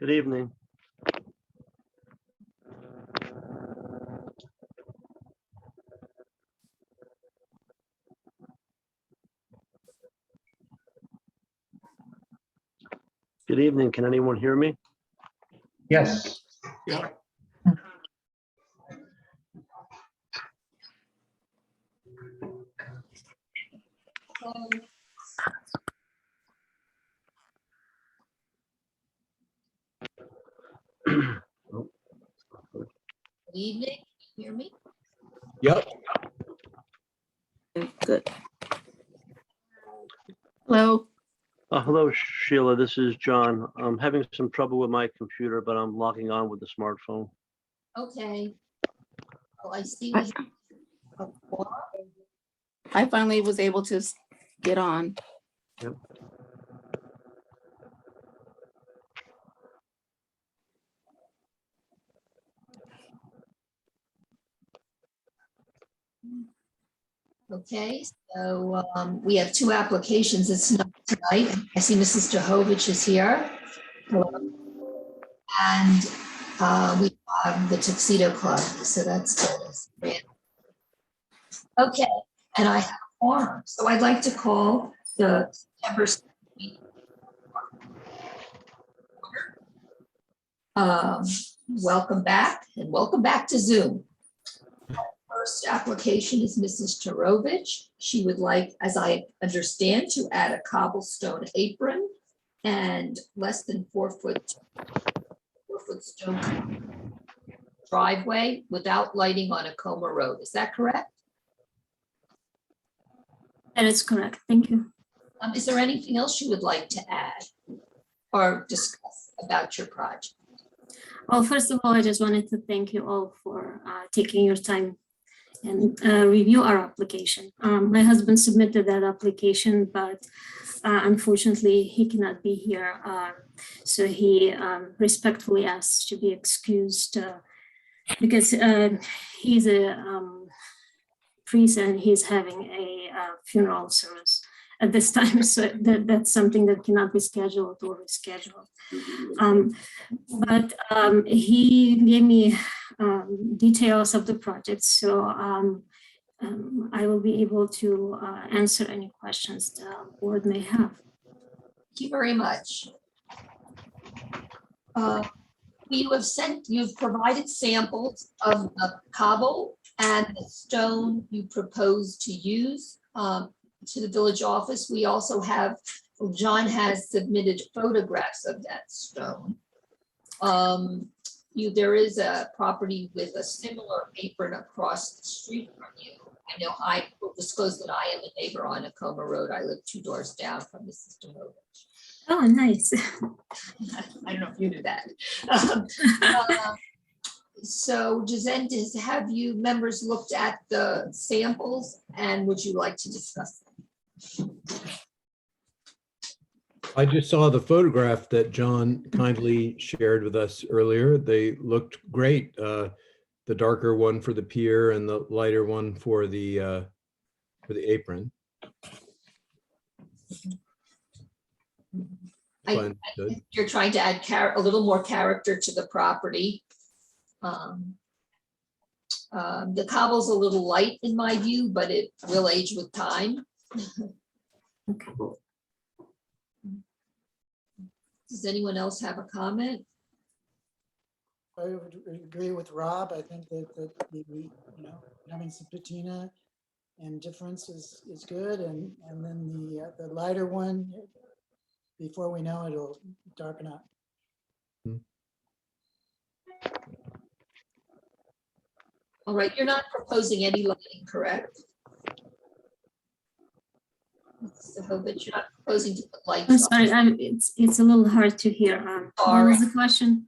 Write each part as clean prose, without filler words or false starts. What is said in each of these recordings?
Good evening. Good evening. Can anyone hear me? Yes. Yeah. Good evening, can you hear me? Yep. Good. Hello. Hello, Sheila. This is John. I'm having some trouble with my computer, but I'm logging on with the smartphone. Okay. Well, I see. we have a quorum. I finally was able to get on. Yep. Okay, so we have two applications. It's not tonight. I see Mrs. Jehovich is here. Hello. And we have the Tuxedo Club, so that's good. Okay, and I have a quorum, so I'd like to call the September 17th. Welcome back, and welcome back to Zoom. First application is Mrs. Tarovich. She would like, as I understand, to add a cobblestone apron and less than 4 foot stone driveway without lighting on Acoma Road. Is that correct? That is correct. Thank you. Is there anything else you would like to add or discuss about your project? Well, first of all, I just wanted to thank you all for taking your time and review our application. My husband submitted that application, but unfortunately he cannot be here. So he respectfully asks to be excused because he's a priest and he's having a funeral service at this time. So that's something that cannot be scheduled or rescheduled. But he gave me details of the project, so I will be able to answer any questions the board may have. Thank you very much. You've provided samples of the cobble and the stone you propose to use to the village office. We also have, John has submitted photographs of that stone. There is a property with a similar apron across the street from you. I know I will disclose that I am a neighbor on Acoma Road. I live 2 doors down from Mrs. Demovich. Oh, nice. I don't know if you knew that. So Gisèle, have you members looked at the samples and would you like to discuss them? I just saw the photograph that John kindly shared with us earlier. They looked great. The darker one for the pier and the lighter one for the apron. I think you're trying to add a little more character to the property. The cobble's a little light in my view, but it will age with time. Does anyone else have a comment? I would agree with Rob. I think that having some patina and difference is good, and then the lighter one, before we know it, it'll darken up. All right, you're not proposing any lighting, correct? But you're not proposing to put lights I'm on. sorry, it's a little hard to hear. What was the question?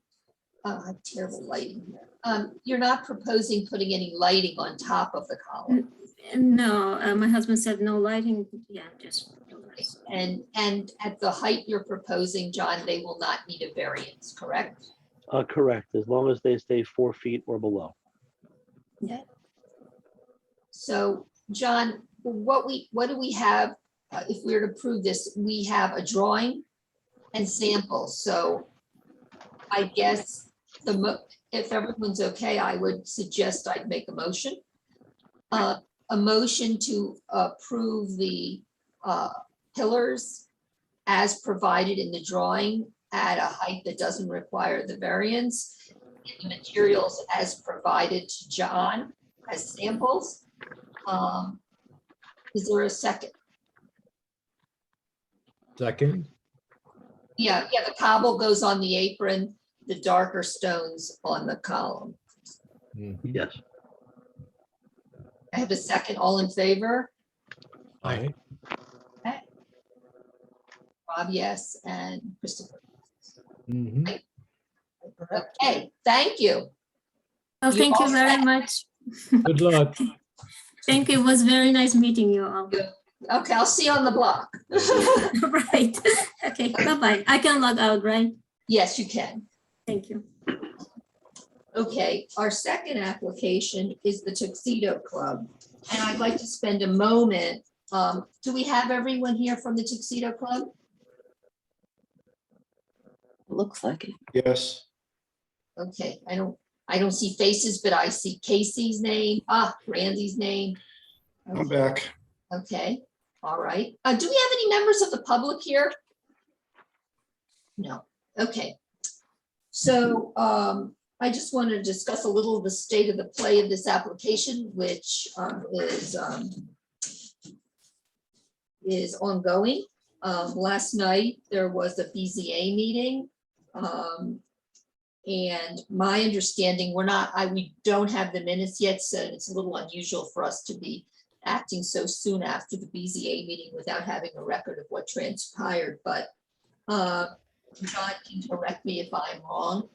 I have terrible lighting here. You're not proposing putting any lighting on top of the column. No, my husband said no lighting. Yeah, just. And at the height you're proposing, John, they will not need a variance, correct? Correct, as long as they stay 4 feet or below. Yeah. So, John, what do we have? If we were to prove this, we have a drawing and samples. So I guess if everyone's okay, I would suggest I'd make a motion. A motion to approve the pillars as provided in the drawing at a height that doesn't require the variance. The materials as provided to John as samples. Is there a second? Second? Yeah, the cobble goes on the apron, the darker stones on the column. Mhm. Yes. I have a second. All in favor? Aye. Rob, yes, and Christopher. Mhm. Correct. Okay, thank you. Oh, You thank all you very set? much. Good luck. Thank you. It was very nice meeting you all. Okay, I'll see you on the block. Right. Okay, bye-bye. I can log out, right? Yes, you can. Thank you. Okay, our second application is the Tuxedo Club. And I'd like to spend a moment. Do we have everyone here from the Tuxedo Club? Looks like it. Yes, Okay, I don't see faces, but I see Casey's name, Randy's name. I'm back. Okay, all right. Do we have any members of the public here? No, okay. So I just want to discuss a little of the state of the play of this application, which is ongoing. Last night, there was a BZA meeting. And my understanding, we don't have the minutes yet, so it's a little unusual for us to be acting so soon after the BZA meeting without having a record of what transpired, but John can correct me if I'm wrong.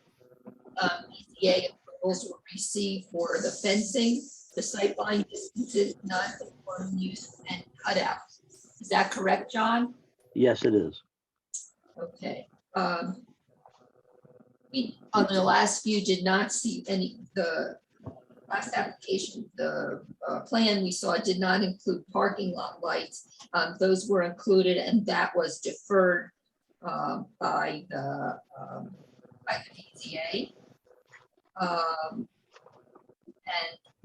BZA approvals were received for the fencing, the sightline distances, non-conforming use, and cutouts. Is that correct, John? Yes, it is. Okay. We, on the last view, did not see the last application, the plan we saw did not include parking lot lights. Those were included and that was deferred by the BZA. And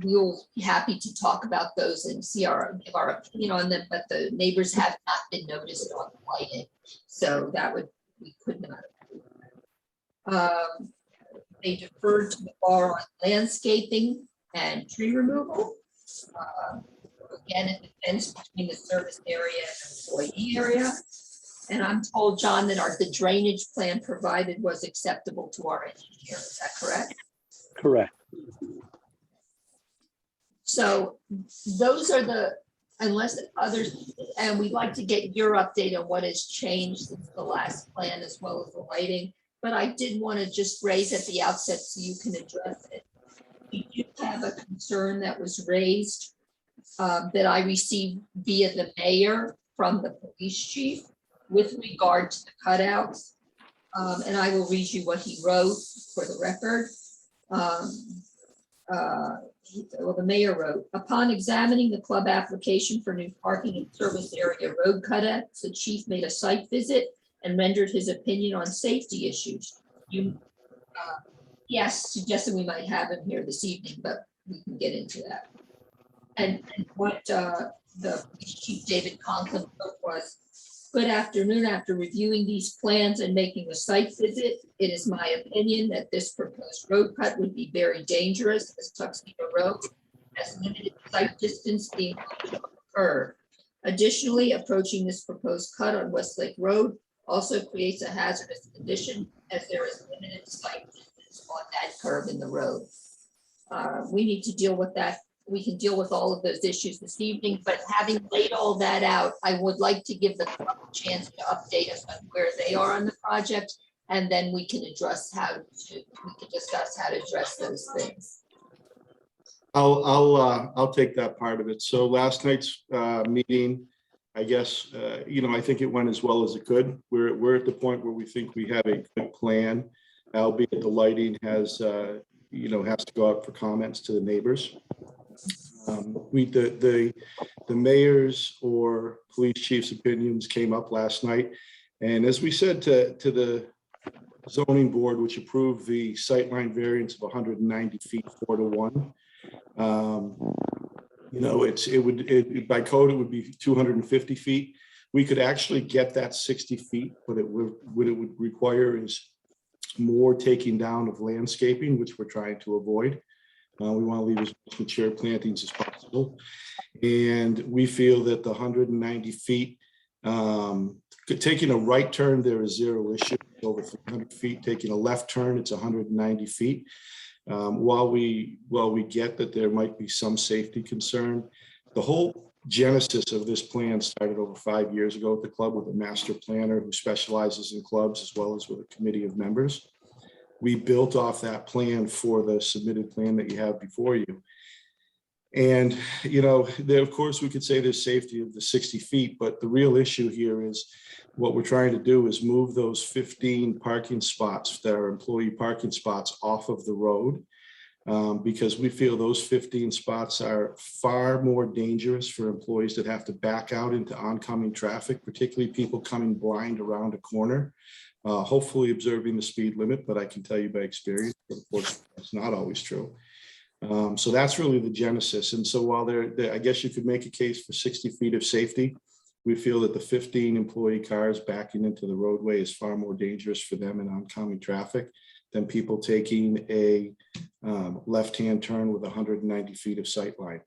we'll be happy to talk about those and give our opinion on them, but the neighbors have not been noticed on the lighting. So we could not. They deferred to the bar on landscaping and tree removal. Again, it depends between the service area and employee area. And I'm told, John, that the drainage plan provided was acceptable to our engineer. Is that correct? Correct. So those are unless others, and we'd like to get your update on what has changed since the last plan as well as the lighting. But I did want to just raise at the outset so you can address it. We do have a concern that was raised that I received via the mayor from the police chief with regard to the cutouts. And I will read you what he wrote for the record. The mayor wrote, upon examining the club application for new parking and service area road cutouts, the chief made a site visit and rendered his opinion on safety issues. Yes, suggested we might have him here this evening, but we can get into that. And what the police chief David Conklin wrote was, good afternoon. After reviewing these plans and making a site visit, it is my opinion that this proposed road cut would be very dangerous as Tuxedo Road has limited sight distance being curved. Additionally, approaching this proposed cut on Westlake Road also creates a hazardous condition as there is limited sight distance on that curve in the road. We need to deal with that. We can deal with all of those issues this evening, but having laid all that out, I would like to give the club a chance to update us on where they are on the project, and then we can discuss how to address those things. I'll take that part of it. So last night's meeting, I guess, I think it went as well as it could. We're at the point where we think we have a good plan, albeit the lighting has to go out for comments to the neighbors. The mayor's or police chief's opinions came up last night. And as we said to the zoning board, which approved the sightline variance of 190 feet, 4-1. You know, by code, it would be 250 feet. We could actually get that 60 feet, but what it would require is more taking down of landscaping, which we're trying to avoid. We want to leave as much mature plantings as possible. And we feel that the 190 feet, taking a right turn, there is zero issue. Over 300 feet, taking a left turn, it's 190 feet. While we get that there might be some safety concern, the whole genesis of this plan started over 5 years ago at the club with a master planner who specializes in clubs as well as with a committee of members. We built off that plan for the submitted plan that you have before you. And, you know, there, of course, we could say there's safety of the 60 feet, but the real issue here is what we're trying to do is move those 15 parking spots that are employee parking spots off of the road. Because we feel those 15 spots are far more dangerous for employees that have to back out into oncoming traffic, particularly people coming blind around a corner, hopefully observing the speed limit, but I can tell you by experience, unfortunately, it's not always true. So that's really the genesis. And so while I guess you could make a case for 60 feet of safety, we feel that the 15 employee cars backing into the roadway is far more dangerous for them in oncoming traffic than people taking a left-hand turn with 190 feet of sight line.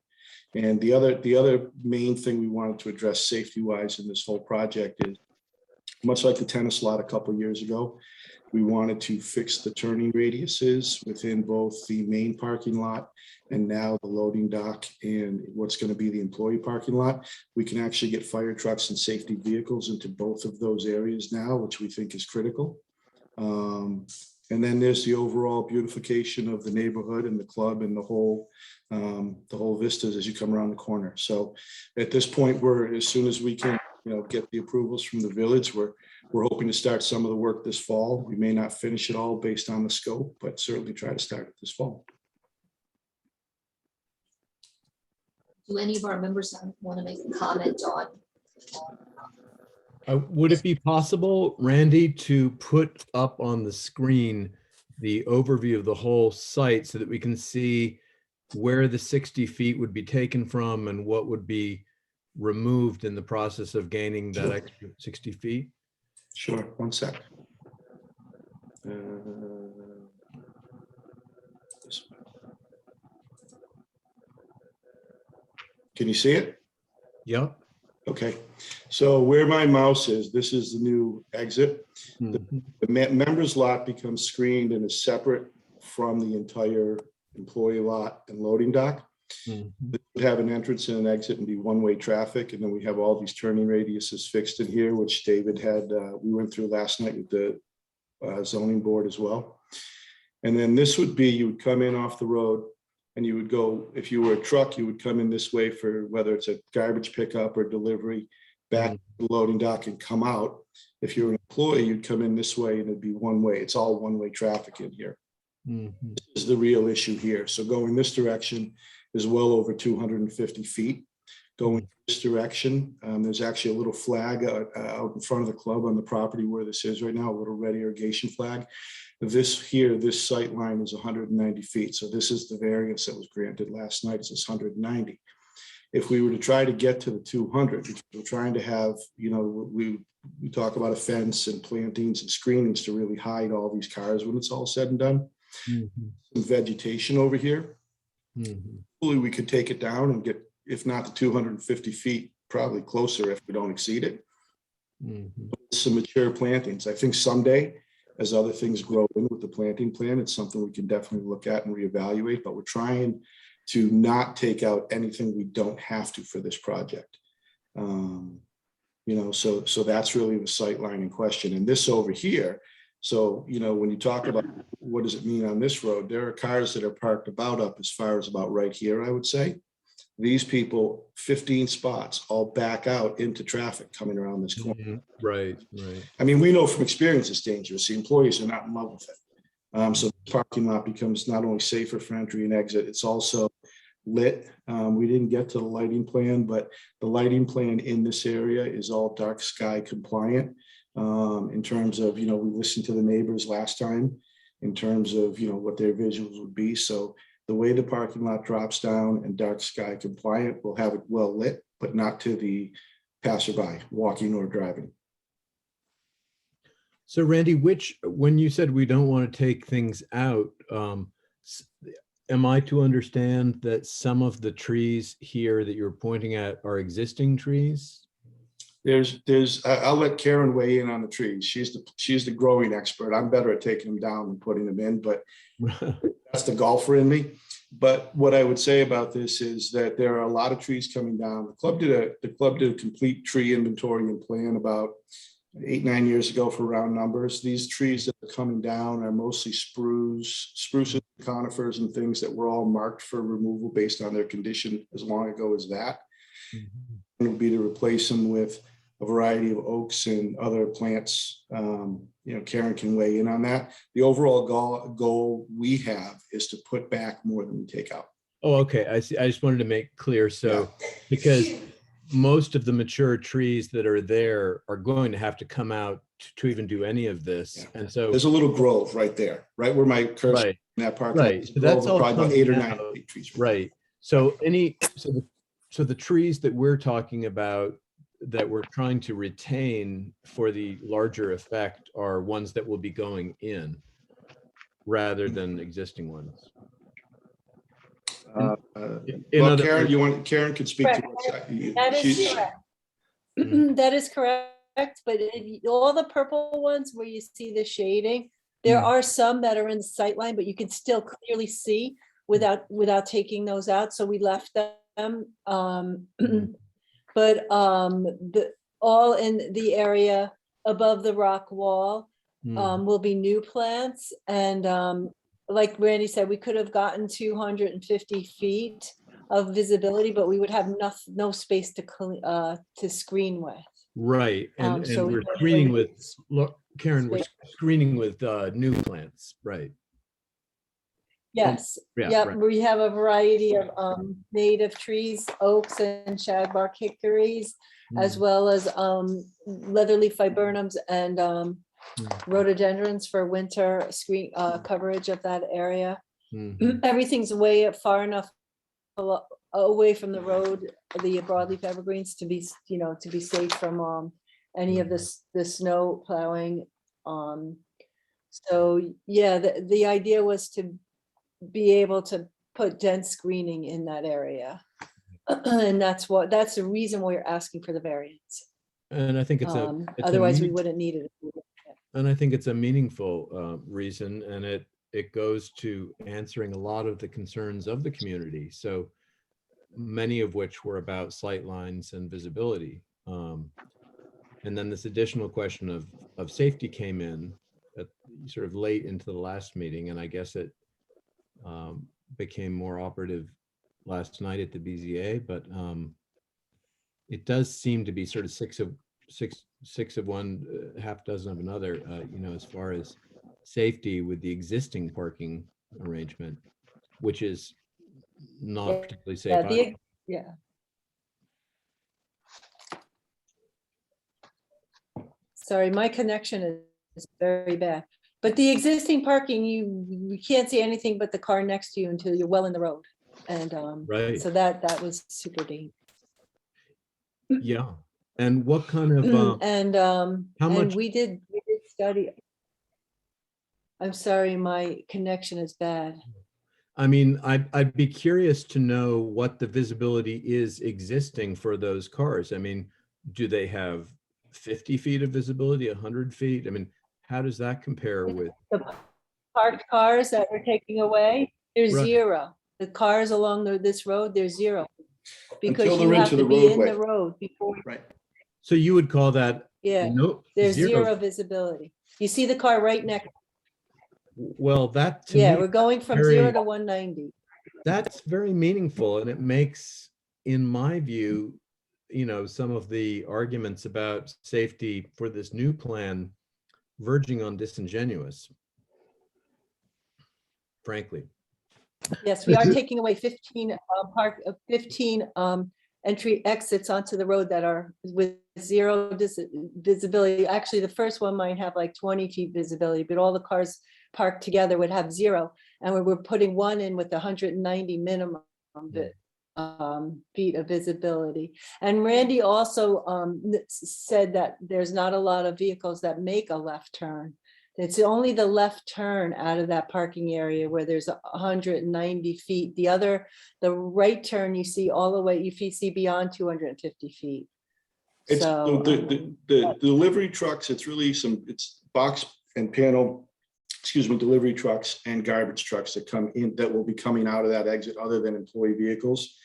And the other main thing we wanted to address safety-wise in this whole project is, much like the tennis lot a couple of years ago, we wanted to fix the turning radiuses within both the main parking lot and now the loading dock and what's going to be the employee parking lot. We can actually get fire trucks and safety vehicles into both of those areas now, which we think is critical. And then there's the overall beautification of the neighborhood and the club and the whole vistas as you come around the corner. So at this point, as soon as we can, you know, get the approvals from the village, we're hoping to start some of the work this fall. We may not finish it all based on the scope, but certainly try to start it this fall. Do any of our members want to make a comment on? Would it be possible, Randy, to put up on the screen the overview of the whole site so that we can see where the 60 feet would be taken from and what would be removed in the process of gaining that extra 60 feet? Sure, one sec. Can you see it? Yep. Okay, so where my mouse is, this is the new exit. Mhm. The members lot becomes screened and is separate from the entire employee lot and loading dock. Mhm. It would have an entrance and an exit and be one-way traffic. And then we have all these turning radiuses fixed in here, which David had, we went through last night with the zoning board as well. And then this would be, you would come in off the road and you would go, if you were a truck, you would come in this way for whether it's a garbage pickup or delivery back to the loading dock and come out. If you're an employee, you'd come in this way and it'd be one way. It's all one-way traffic in here. Mhm. This is the real issue here. So going this direction is well over 250 feet. Going this direction, there's actually a little flag out in front of the club on the property where this is right now, a little red irrigation flag. This here, this sight line is 190 feet. So this is the variance that was granted last night. It's 190. If we were to try to get to the 200, we're trying to have, you know, we talk about a fence and plantings and screenings to really hide all these cars when it's all said and done. Mhm. Some vegetation over here. Mhm. Hopefully we could take it down and get, if not the 250 feet, probably closer if we don't exceed it. Mhm. Some mature plantings. I think someday, as other things grow in with the planting plan, it's something we can definitely look at and reevaluate, but we're trying to not take out anything we don't have to for this project. You know, so that's really the sight line in question. And this over here, so, you know, when you talk about what does it mean on this road, there are cars that are parked about up as far as about right here, I would say. These people, 15 spots, all back out into traffic coming around this corner. Mhm. Right, right. I mean, we know from experience it's dangerous. The employees are not in love with it. So the parking lot becomes not only safer for entry and exit, it's also lit. We didn't get to the lighting plan, but the lighting plan in this area is all dark sky compliant. in terms of, we listened to the neighbors last time in terms of, what their visuals would be. So the way the parking lot drops down and dark sky compliant, will have it well lit, but not to the passerby walking or driving. So Randy, when you said we don't want to take things out, am I to understand that some of the trees here that you're pointing at are existing trees? I'll let Karen weigh in on the trees. She's the growing expert. I'm better at taking them down than putting them in, but that's the golfer in me. But what I would say about this is that there are a lot of trees coming down. The club did a complete tree inventory and plan about 8-9 years ago for round numbers. These trees that are coming down are mostly spruces, conifers, and things that were all marked for removal based on their condition as long ago as that. It would be to replace them with a variety of oaks and other plants. Karen can weigh in on that. The overall goal we have is to put back more than we take out. Oh, okay. I see. I just wanted to make clear. So, because most of the mature trees that are there are going to have to come out to even do any of this. Yeah. And so There's a little grove right there, right where my cursor right, in that park. right. So that's all probably about coming 8 or out. 9 trees. Right. So the trees that we're talking about that we're trying to retain for the larger effect are ones that will be going in rather than existing ones. In Well, other Karen could speak to Correct. it. That is She's- correct. Mhm. That is correct, but all the purple ones where you see the shading, there are some that are in the sight line, but you can still clearly see without taking those out, so we left them. But all in the area above the rock wall will be new plants, and like Randy said, we could have gotten 250 feet of visibility, but we would have no space to screen with. Right. And So we're we- screening with, look, Karen, we're screening with new plants, right? Yes, Yeah, yep, right. we have a variety of native trees, oaks and shagbark hickories, as well as leatherleaf viburnums and rhododendrons for winter screen coverage of that area. Mhm. Everything's far enough away from the road, the broadleaf evergreens, to be safe from any of the snow plowing. So yeah, the idea was to be able to put dense screening in that area. And that's the reason we're asking for the variance. And I think it's a Otherwise we meaning- wouldn't need it. And I think it's a meaningful reason, and it goes to answering a lot of the concerns of the community. So many of which were about sight lines and visibility. And then this additional question of safety came in at sort of late into the last meeting, and I guess it became more operative last night at the BZA, but it does seem to be sort of six of one, half dozen of another, as far as safety with the existing parking arrangement, which is not Yeah, particularly safe. Yeah, either. yeah. Sorry, my connection is very bad. But the existing parking, you can't see anything but the car next to you until you're well in the road. And Right. so that was super dangerous. Yeah. And what kind of, And how much- we did study. I'm sorry, my connection is bad. I mean, I'd be curious to know what the visibility is existing for those cars. I mean, do they have 50 feet of visibility, 100 feet? I mean, how does that compare with? The parked cars that we're taking away, there's Right. zero. The cars along this road, there's zero. Because Until you they're have into to the be in roadway. the road before, Right. So you would call that, yeah, no, there's zero visibility. You see the car right next, well, that to yeah, me, we're going from very- 0 to 190. that's very meaningful, and it makes, in my view, some of the arguments about safety for this new plan verging on disingenuous, frankly. Yes, we are taking away 15 entry exits onto the road that are with zero visibility. Actually, the first one might have like 20 feet visibility, but all the cars parked together would have zero. And we're putting one in with 190 minimum feet of visibility. And Randy also said that there's not a lot of vehicles that make a left turn. It's only the left turn out of that parking area where there's 190 feet. The right turn you see all the way, you see beyond 250 feet. It's So, the delivery trucks, it's box and panel, delivery trucks and garbage trucks that will be coming out of that exit other than employee vehicles.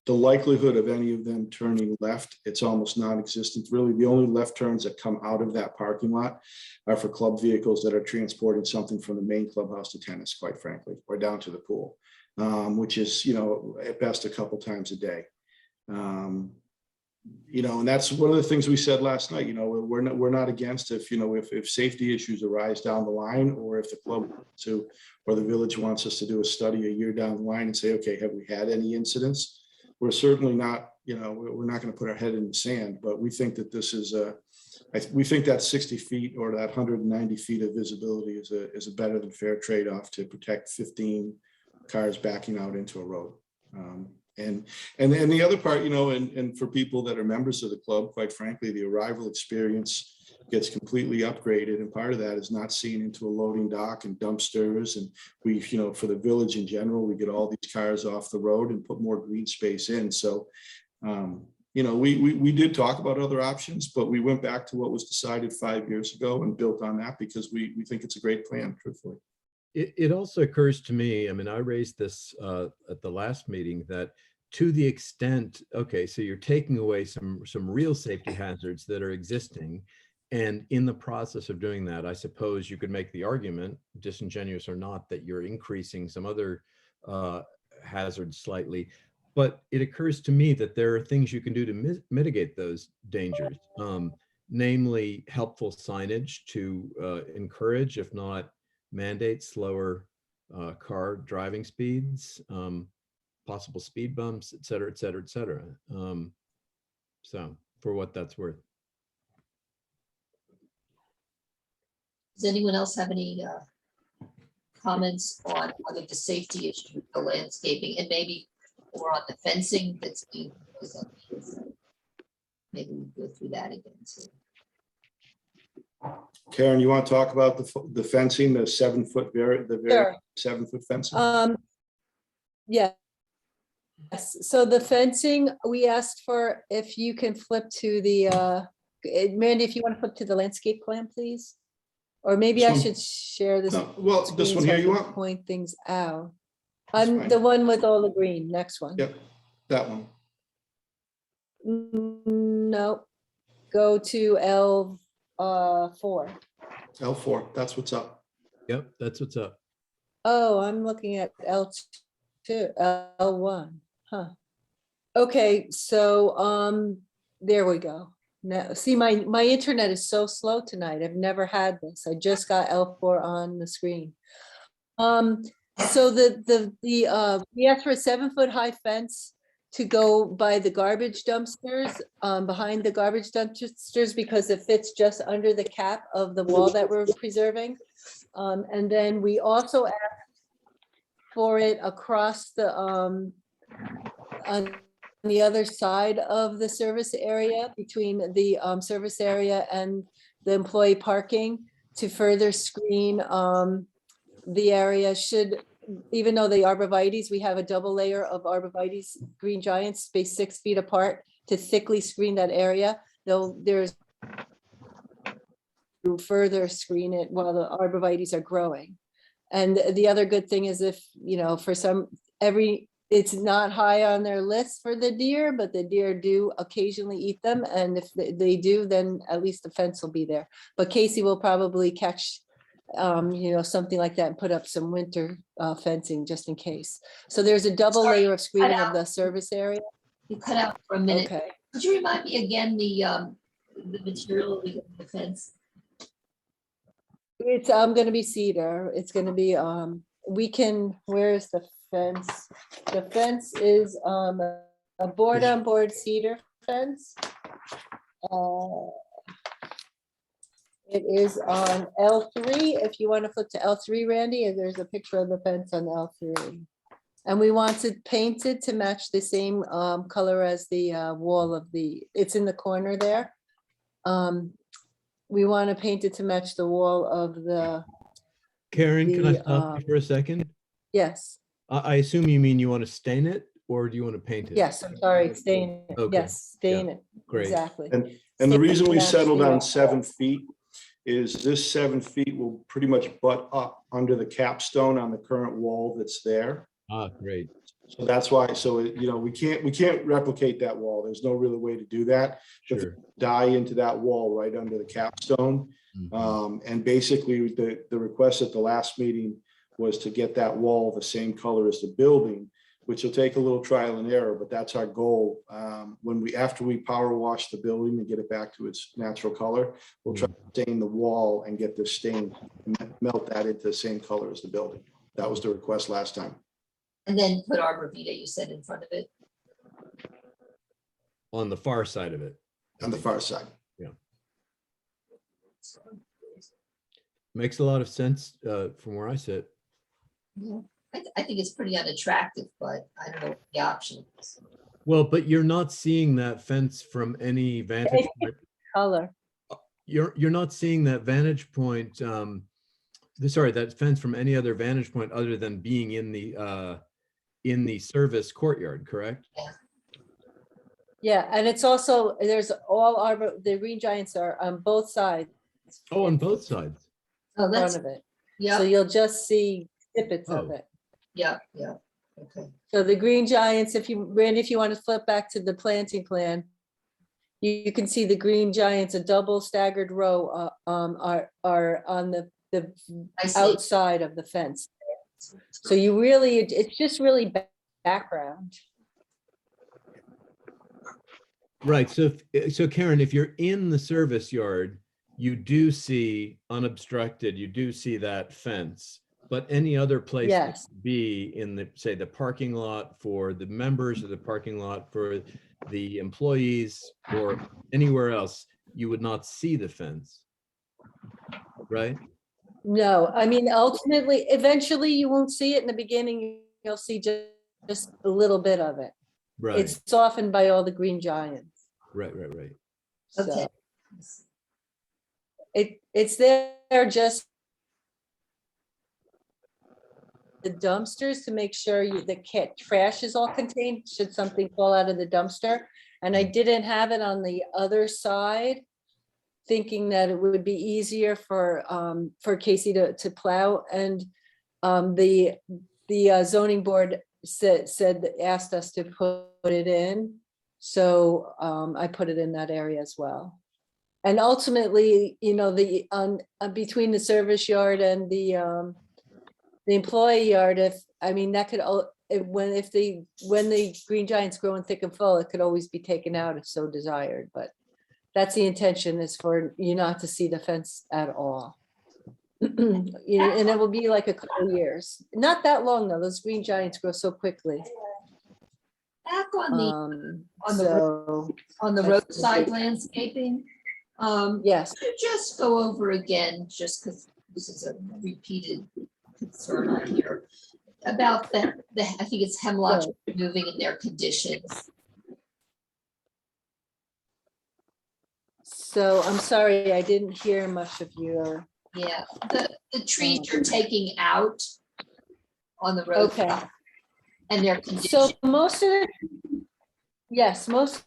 The likelihood of any of them turning left, it's almost non-existent. Really, the only left turns that come out of that parking lot are for club vehicles that are transporting something from the main clubhouse to tennis, quite frankly, or down to the pool, which is, at best a couple times a day. And that's one of the things we said last night. We're not against if safety issues arise down the line, or if the club or the village wants us to do a study a year down the line and say, okay, have we had any incidents? We're certainly not, we're not going to put our head in the sand, but we think that this is we think that 60 feet or that 190 feet of visibility is a better than fair trade-off to protect 15 cars backing out into a road. And the other part, and for people that are members of the club, quite frankly, the arrival experience gets completely upgraded. And part of that is not seeing into a loading dock and dumpsters. And we, for the village in general, we get all these cars off the road and put more green space in. So, we did talk about other options, but we went back to what was decided 5 years ago and built on that because we think it's a great plan, truthfully. It also occurs to me, I raised this at the last meeting, that to the extent, okay, so you're taking away some real safety hazards that are existing. And in the process of doing that, I suppose you could make the argument, disingenuous or not, that you're increasing some other hazards slightly. But it occurs to me that there are things you can do to mitigate those dangers, namely helpful signage to encourage, if not mandate, slower car driving speeds, possible speed bumps, et cetera, et cetera, et cetera. So for what that's worth. Does anyone else have any comments on the safety issue, the landscaping, and maybe or on the fencing that's being proposed on the maybe we'll go through that again too. Karen, you want to talk about the fencing, the 7 foot Sure. 7 foot fencing? Yeah. Yes, so the fencing, we asked for, if you can flip to the, Mandy, if you want to flip to the landscape plan, please. Or maybe This I one? should share this. No, well, this screen one so I here you can want? Point things out. That's I'm fine. the one with all the green, next one. Yep, that one. No, go to L4. L4, that's what's up. Yep, that's what's up. Oh, I'm looking at L2, L1, huh? Okay, so there we go. Now, see, my internet is so slow tonight. I've never had this. I just got L4 on the screen. So we asked for a 7 foot high fence to go by the garbage dumpsters, behind the garbage dumpsters, because it fits just under the cap of the wall that we're preserving. And then we also asked for it across the, on the other side of the service area, between the service area and the employee parking, to further screen the area. Should, even though the arborvitaes, we have a double layer of arborvitaes, green giants spaced 6 feet apart to thickly screen that area. There's to further screen it while the arborvitaes are growing. And the other good thing is, if, for it's not high on their list for the deer, but the deer do occasionally eat them. And if they do, then at least the fence will be there. But Casey will probably catch, something like that and put up some winter fencing just in case. So there's a double Sorry, layer of screening of the service area. You cut out for a minute. Okay. Could you remind me again the material of the fence? It's going to be cedar. It's going to be where's the fence? The fence is a board-on-board cedar fence. Uh, It is on L3. If you want to flip to L3, Randy, and there's a picture of the fence on L3. And we want it painted to match the same color as the wall of it's in the corner there. We want to paint it to match the wall of Karen, can I The, stop you for a second? yes, I assume you mean you want to stain it or do you want to paint it? yes, I'm sorry, stain it. Okay, Yes, stain it, Great. exactly. And the reason we Match settled the, on 7 feet is this 7 feet will pretty much butt up under the capstone on the current wall that's there. Ah, great. So that's why, so, you know, we can't replicate that wall. There's no real way to do that. Sure. Die into that wall right under the capstone. Mhm. And basically, the request at the last meeting was to get that wall the same color as the building, which will take a little trial and error, but that's our goal. After we power wash the building and get it back to its natural color, we'll try to stain the wall and get this stain, melt that into the same color as the building. That was the request last time. And then put Arborvita, you said, in front of it. On the far side of it. On the far side. Makes a lot of sense from where I sit. Yeah. I think it's pretty unattractive, but I don't know what the option is. Well, but you're not seeing that fence from any vantage point. Color. You're not seeing that vantage point, sorry, that fence from any other vantage point other than being in the service courtyard, correct? Yeah, and it's also, there's the Green Giants are on both sides. Oh, on both sides. Oh, Front that's, of it. yeah, So you'll just see snippets of Oh. it. yeah, okay. So the Green Giants, Randy, if you want to flip back to the planting plan, you can see the Green Giants, a double staggered row, are on the I see. outside of the fence. So you really, it's just really background. Right, so Karen, if you're in the service yard, you do see unobstructed, you do see that fence. But any other place that Yes. could be in the, say, the parking lot for the members or the parking lot for the employees or anywhere else, you would not see the fence. Right? No, I mean, ultimately, eventually you won't see it in the beginning. You'll see just a little bit of it. Right, It's softened by all the Green Giants. right. Okay. So it's there just the dumpsters to make sure the trash is all contained, should something fall out of the dumpster. And I didn't have it on the other side, thinking that it would be easier for Casey to plow. And the zoning board asked us to put it in. So I put it in that area as well. And ultimately, you know, between the service yard and the employee yard, that could, when the Green Giants grow in thick and full, it could always be taken out if so desired, but that's the intention, is for you not to see the fence at all. And it will be like a couple of years, not that long though, those Green Giants grow so quickly. Back on the So, the roadside landscaping. yes, Could you just go over again, just because this is a repeated concern I hear about I think it's hemlock moving in their conditions. so I'm sorry, I didn't hear much of your, Yeah, the trees you're taking out on the road. okay. And their So condition. most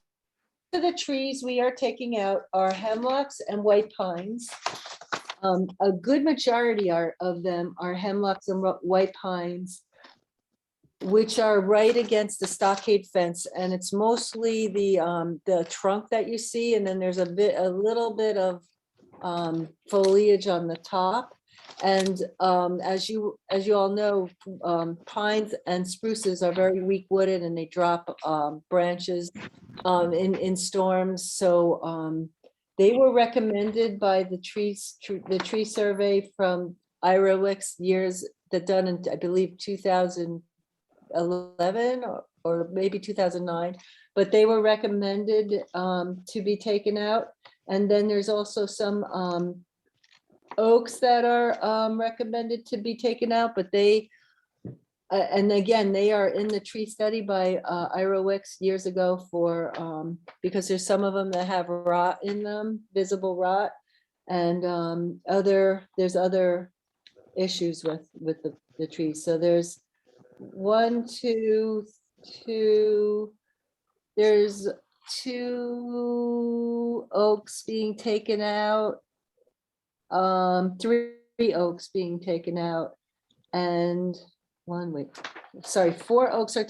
of the trees we are taking out are hemlocks and white pines. A good majority of them are hemlocks and white pines, which are right against the stockade fence, and it's mostly the trunk that you see, and then there's a little bit of foliage on the top. And as you all know, pines and spruces are very weak wooded, and they drop branches in storms. So they were recommended by the tree survey from IROX years that done in, I believe, 2011 or maybe 2009, but they were recommended to be taken out. And then there's also some oaks that are recommended to be taken out, but they, and again, they are in the tree study by Ira Wicks years ago for, because there's some of them that have rot in them, visible rot. And there's other issues with the trees. So there's 1, 2, 2, there's 2 oaks being taken out. 3 oaks being taken out, and 4 oaks are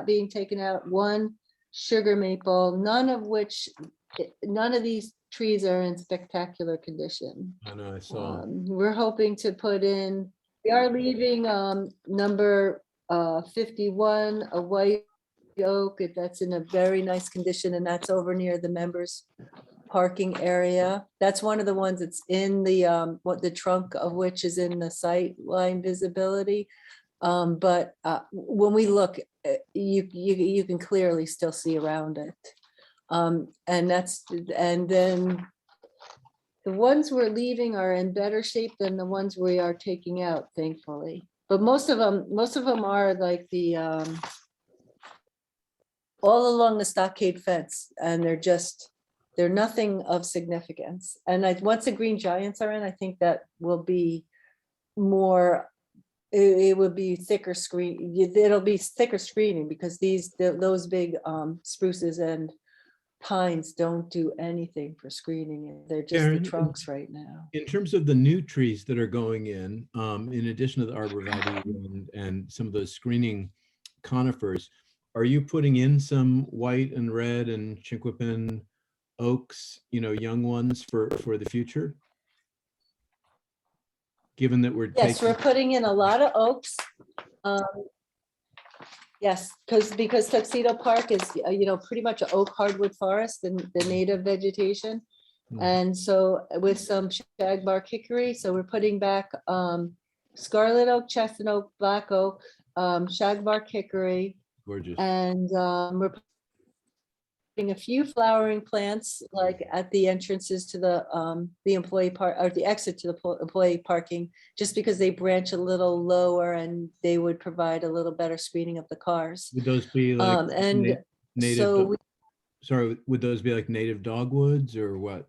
being taken out, 1 sugar maple, none of these trees are in spectacular condition. I know, I saw. We're hoping to put in, we are leaving number 51, a white oak, that's in a very nice condition, and that's over near the members parking area. That's one of the ones that's in the the trunk of which is in the sight line visibility. But when we look, you can clearly still see around it. And then the ones we're leaving are in better shape than the ones we are taking out, thankfully. But most of them are like the all along the stockade fence, and they're nothing of significance. And once the green giants are in, I think that will be more, it would be thicker screen. It'll be thicker screening because those big spruces and pines don't do anything for screening. They're just the Karen, trunks right now. In terms of the new trees that are going in addition to the arborvitae and some of those screening conifers, are you putting in some white and red and chinquapin oaks, young ones for the future? Given that we're Yes, we're putting in a lot of oaks. Yes, because Tuxedo Park is, pretty much an oak hardwood forest and the native vegetation. And so with some shagbark hickory, so we're putting back scarlet oak, chestnut oak, black oak, shagbark hickory. Gorgeous. And we're putting a few flowering plants like at the entrances to the employee park, or the exit to the employee parking, just because they branch a little lower and they would provide a little better screening of the cars. Would those be like native? So would those be like native dogwoods or what?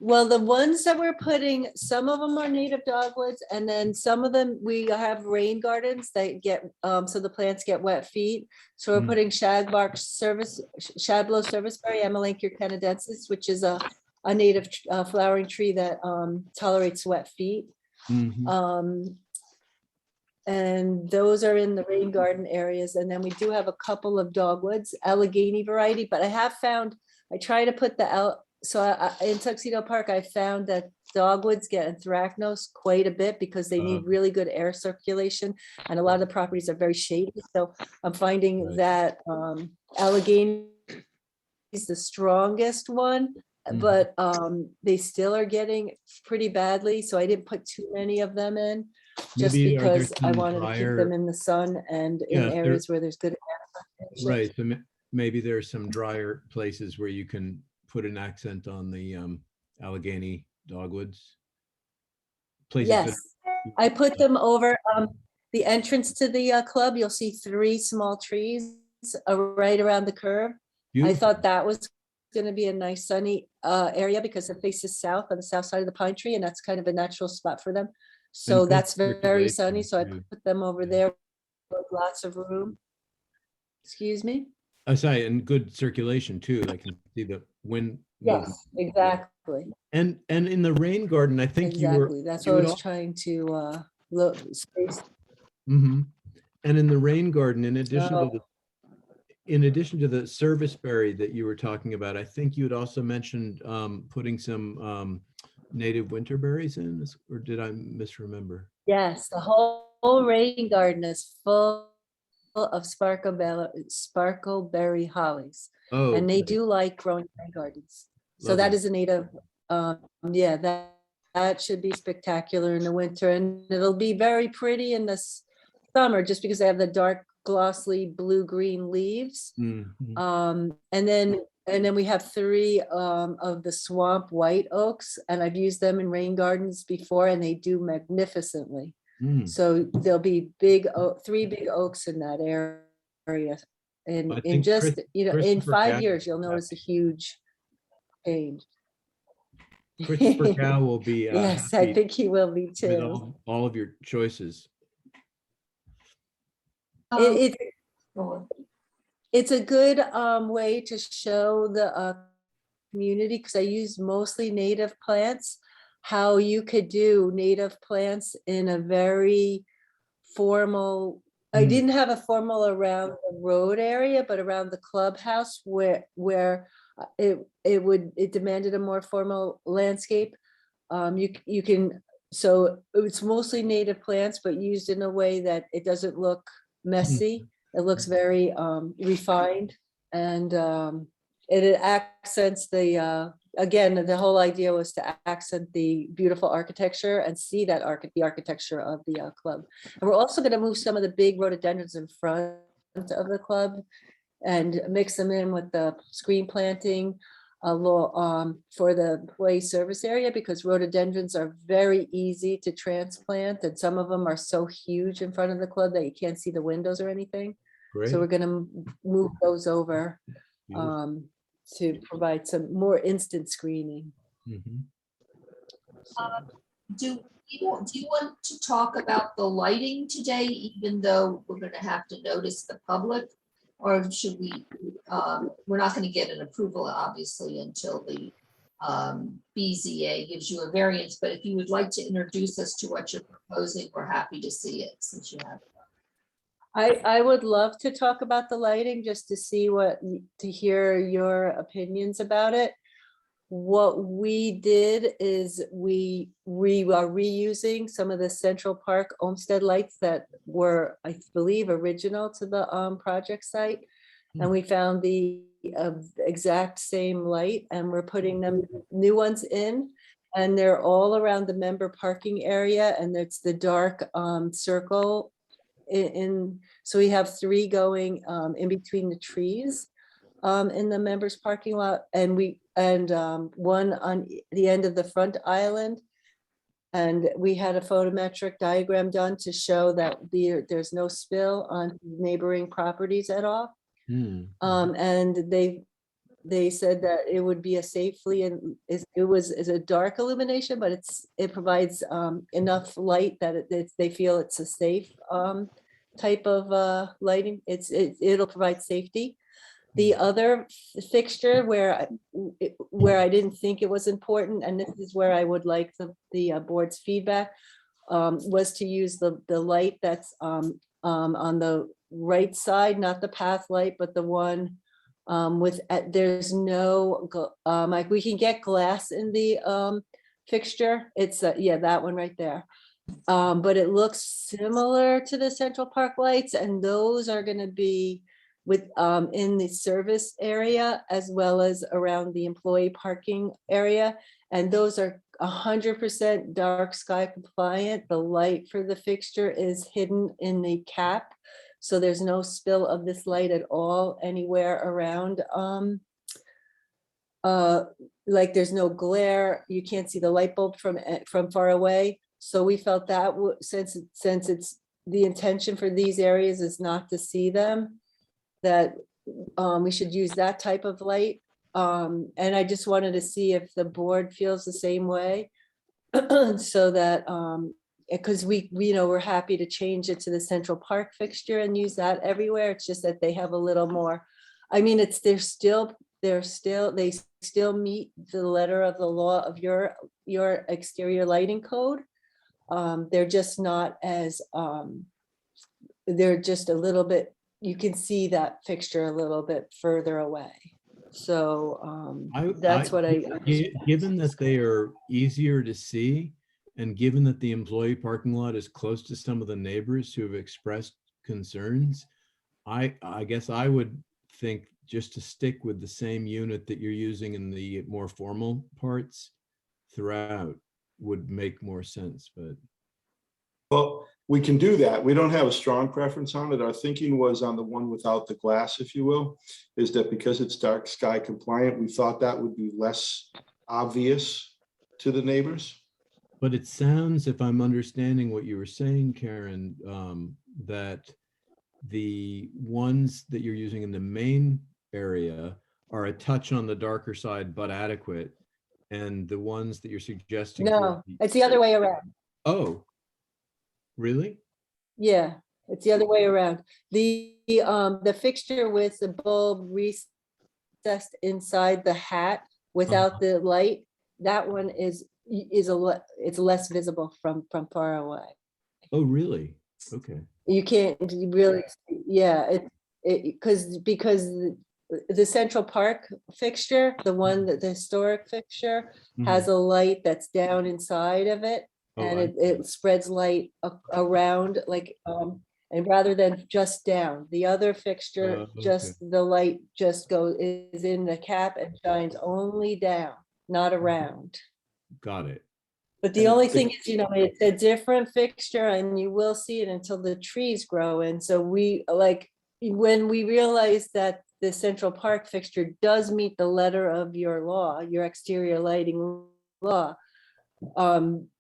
Well, the ones that we're putting, some of them are native dogwoods, and then some of them, we have rain gardens that get, so the plants get wet feet. So we're putting shadblow serviceberry, Amelanchier canadensis, which is a native flowering tree that tolerates wet feet. And those are in the rain garden areas. And then we do have a couple of dogwoods, Allegheny variety, but I have found, I try to put in Tuxedo Park, I found that dogwoods get anthracnose quite a bit because they need really good air circulation, and a lot of the properties are very shady. So I'm finding that Allegheny is the strongest one, but they still are getting pretty badly. So I didn't put too many of them in, just because I wanted to keep them in the sun and in areas where there's good air circulation. Right. So maybe there's some drier places where you can put an accent on the Allegheny dogwoods. Places yes, I put them over the entrance to the club. You'll see 3 small trees right around the curve. Beautiful. I thought that was going to be a nice sunny area because it faces south on the south side of the pine tree, and that's kind of a natural spot for them. So that's very sunny. So I put them over there with lots of room. Excuse me? I say, and good circulation too. I can see the wind. Yes, exactly. And in the rain garden, I think you were. That's what I was trying to look space. And in the rain garden, in addition to the serviceberry that you were talking about, I think you had also mentioned putting some native winterberries in, or did I misremember? Yes, the whole rain garden is full of sparkleberry hollies. Oh, and they do like growing in rain gardens. So that is a native, that should be spectacular in the winter, and it'll be very pretty in the summer just because they have the dark glossy blue-green leaves. Mhm. And then we have 3 of the swamp white oaks, and I've used them in rain gardens before, and they do magnificently. Mm. So there'll be 3 big oaks in that area. And I in think just, in Christopher 5 Gadd years, you'll will be notice a huge change. Christopher Cow will be Yes, I happy think he will be with too. all of your choices. It, it, Go on. it's a good way to show the community, because I use mostly native plants, how you could do native plants in a very formal. I Mm. didn't have a formal around the road area, but around the clubhouse where it demanded a more formal landscape. You can, so it's mostly native plants, but used in a way that it doesn't look messy. It looks very refined, and it accents the, again, the whole idea was to accent the beautiful architecture and see that the architecture of the club. And we're also going to move some of the big rhododendrons in front of the club and mix them in with the screen planting for the play service area, because rhododendrons are very easy to transplant, and some of them are so huge in front of the club that you can't see the windows or anything. Great. So we're gonna move those over Beautiful. to provide some more instant screening. Mhm. Do you want to talk about the lighting today, even though we're gonna have to notice the public? Or should we, we're not gonna get an approval, obviously, until the BZA gives you a variance, but if you would like to introduce us to what you're proposing, we're happy to see it since you have it. I would love to talk about the lighting, just to see to hear your opinions about it. What we did is we are reusing some of the Central Park Olmsted lights that were, I believe, original to the project site. And we found the exact same light, and we're putting them new ones in, and they're all around the member parking area, and it's the dark circle so we have 3 going in between the trees in the members parking lot, and one on the end of the front island. And we had a photometric diagram done to show that there's no spill on neighboring properties at all. Mm. And they said that it would be a safely, and is a dark illumination, but it provides enough light that they feel it's a safe type of lighting. It'll provide safety. The other fixture where I didn't think it was important, and this is where I would like the board's feedback, was to use the light that's on the right side, not the path light, but the one there's no, like we can get glass in the fixture. It's yeah, that one right there. But it looks similar to the Central Park lights, and those are going to be in the service area as well as around the employee parking area. And those are 100% dark sky compliant. The light for the fixture is hidden in the cap, so there's no spill of this light at all anywhere around. Like there's no glare. You can't see the light bulb from far away. So we felt that since it's the intention for these areas is not to see them, that we should use that type of light. And I just wanted to see if the board feels the same way. So that, because we're happy to change it to the Central Park fixture and use that everywhere. It's just that they have a little more, I mean, they still meet the letter of the law of your exterior lighting code. They're just not as, they're just a little bit, you can see that fixture a little bit further away. So that's what given that they are easier to see, and given that the employee parking lot is close to some of the neighbors who have expressed concerns, I guess I would think just to stick with the same unit that you're using in the more formal parts throughout would make more sense, but. Well, We can do that. We don't have a strong preference on it. Our thinking was on the one without the glass, if you will, is that because it's dark sky compliant, we thought that would be less obvious to the neighbors. But it sounds, if I'm understanding what you were saying, Karen, that the ones that you're using in the main area are a touch on the darker side, but adequate. And the ones that you're suggesting. for No, the- it's the other way around. Oh, really? Yeah, it's the other way around. The fixture with the bulb recessed inside the hat without the light, that one is it's less visible from far away. Oh, really? Okay. You can't really, yeah, because the Central Park fixture, the one that the historic fixture has a light that's down inside of it. Oh, And I it spreads light around like, and rather than just down, the other fixture, Okay. just the light just is in the cap and shines only down, not around. Got it. But the And only the- thing is, it's a different fixture and you will see it until the trees grow. And so when we realized that the Central Park fixture does meet the letter of your law, your exterior lighting law,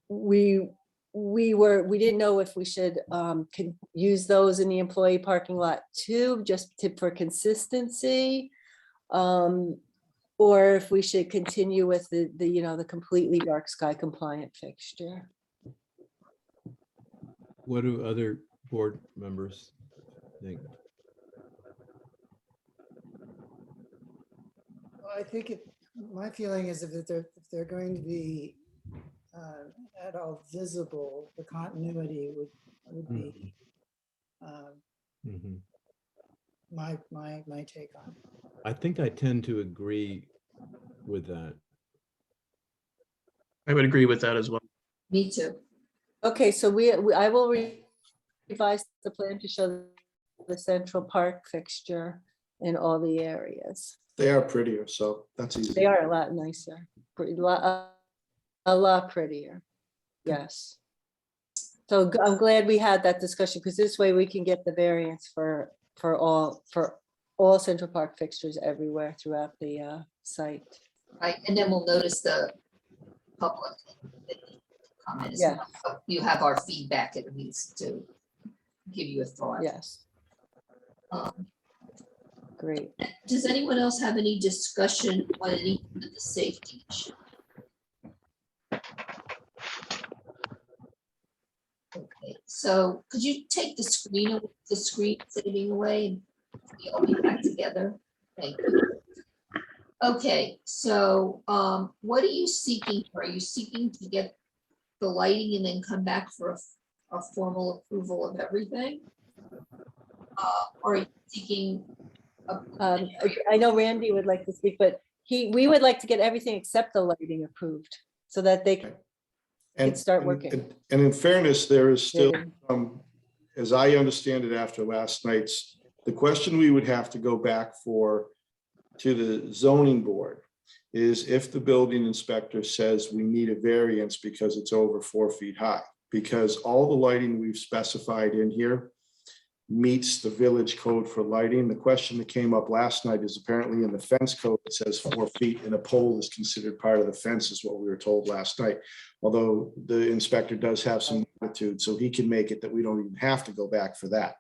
we didn't know if we should use those in the employee parking lot too, for consistency. Or if we should continue with the completely dark sky compliant fixture. What do other board members think? Well, I think my feeling is if they're going to be at all visible, the continuity would be Mhm. my take on it. I think I tend to agree with that. I would agree with that as well. Me too. Okay, so I will revise the plan to show the Central Park fixture in all the areas. They are prettier, so that's easy. They are a lot nicer, a lot prettier. Yes. So I'm glad we had that discussion because this way we can get the variance for all Central Park fixtures everywhere throughout the site. Right, and then we'll notice the public comment as Yeah. well. You have our feedback at least to give you a thought. Yes, Um, great. Does anyone else have any discussion on any of the safety issue? Okay, so could you take the screen saving away and we'll be back together? Thank you. Okay, so what are you seeking for? Are you seeking to get the lighting and then come back for a formal approval of everything? Or are you seeking? I know Randy would like to speak, but we would like to get everything except the lighting approved so that they can start working. And in fairness, there is still, as I understand it after last night's, the question we would have to go back to the zoning board is if the building inspector says we need a variance because it's over 4 feet high, because all the lighting we've specified in here meets the village code for lighting. The question that came up last night is apparently in the fence code, it says 4 feet and a pole is considered part of the fence is what we were told last night. Although the inspector does have some latitude, so he can make it that we don't even have to go back for that.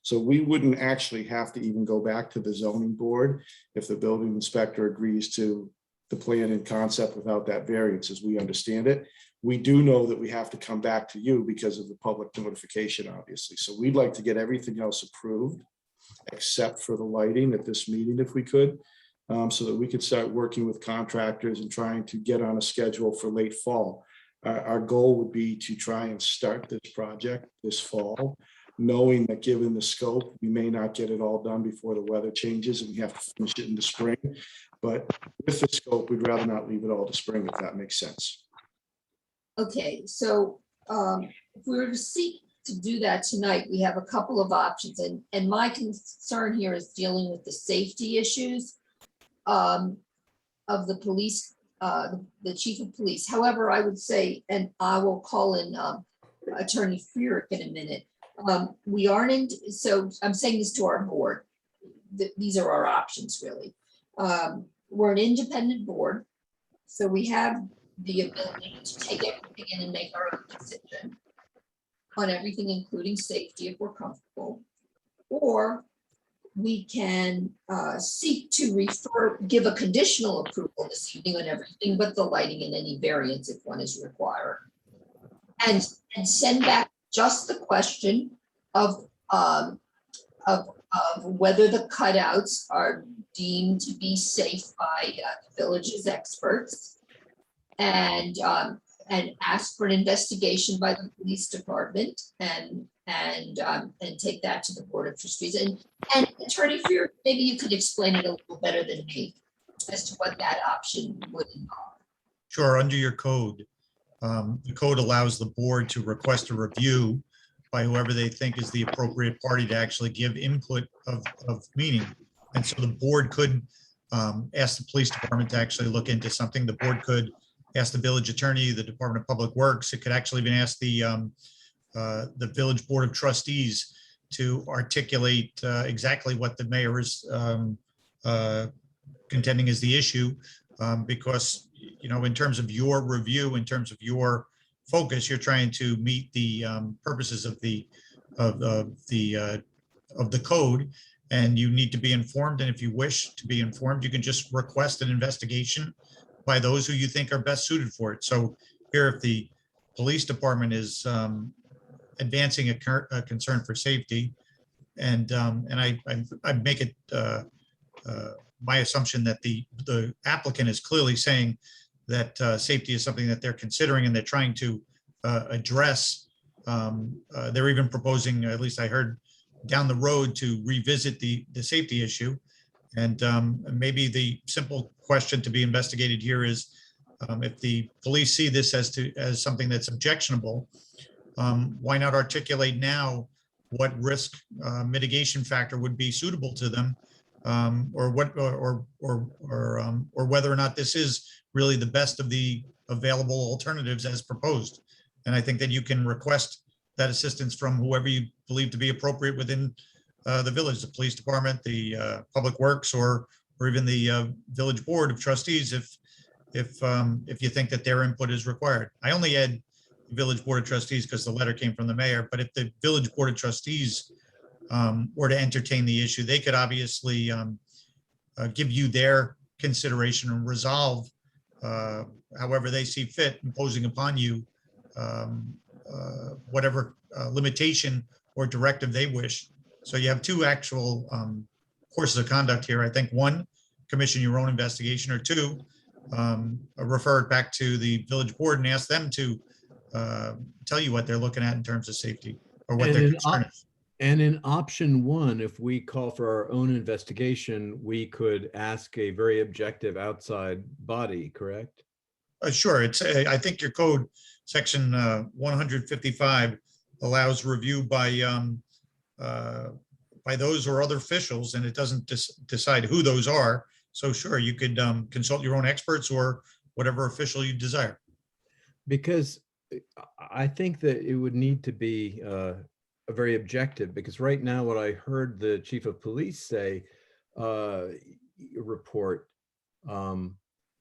So we wouldn't actually have to even go back to the zoning board if the building inspector agrees to the plan and concept without that variance, as we understand it. We do know that we have to come back to you because of the public notification, obviously. So we'd like to get everything else approved except for the lighting at this meeting, if we could, so that we could start working with contractors and trying to get on a schedule for late fall. Our goal would be to try and start this project this fall, knowing that given the scope, we may not get it all done before the weather changes and we have to finish it in the spring. But with the scope, we'd rather not leave it all to spring, if that makes sense. Okay, so if we were to seek to do that tonight, we have a couple of options, and my concern here is dealing with the safety issues of the police, the chief of police. However, I would say, and I will call in Attorney Freer in a minute. We aren't in, so I'm saying this to our board. These are our options, really. We're an independent board, so we have the ability to take everything in and make our own decision on everything, including safety, if we're comfortable. Or we can seek to give a conditional approval this evening on everything but the lighting and any variance if one is required. And send back just the question of whether the cutouts are deemed to be safe by the village's experts. And ask for an investigation by the police department and take that to the Board of Trustees. And Attorney Freer, maybe you could explain it a little better than me as to what that option would involve. Sure, under your code, the code allows the board to request a review by whoever they think is the appropriate party to actually give input of meaning. And so the board could ask the police department to actually look into something. The board could ask the village attorney, the Department of Public Works. It could actually even ask the village board of trustees to articulate exactly what the mayor is contending is the issue, because, you know, in terms of your review, in terms of your focus, you're trying to meet the purposes of the code, and you need to be informed. And if you wish to be informed, you can just request an investigation by those who you think are best suited for it. So here, if the police department is advancing a concern for safety, and I make it my assumption that the applicant is clearly saying that safety is something that they're considering and they're trying to address. They're even proposing, at least I heard, down the road to revisit the safety issue. And maybe the simple question to be investigated here is, if the police see this as something that's objectionable, why not articulate now what risk mitigation factor would be suitable to them, or whether or not this is really the best of the available alternatives as proposed. And I think that you can request that assistance from whoever you believe to be appropriate within the village, the police department, the public works, or even the village board of trustees, if you think that their input is required. I only add the village board of trustees because the letter came from the mayor, but if the village board of trustees were to entertain the issue, they could obviously give you their consideration and resolve however they see fit, imposing upon you whatever limitation or directive they wish. So you have two actual courses of conduct here. I think one, commission your own investigation, or two, refer it back to the village board and ask them to tell you what they're looking at in terms of safety, or what their concern is. And in option one, if we call for our own investigation, we could ask a very objective outside body, correct? Sure. I think your code section 155 allows review by those or other officials, and it doesn't decide who those are. So sure, you could consult your own experts or whatever official you desire. Because I think that it would need to be very objective, because right now what I heard the chief of police say report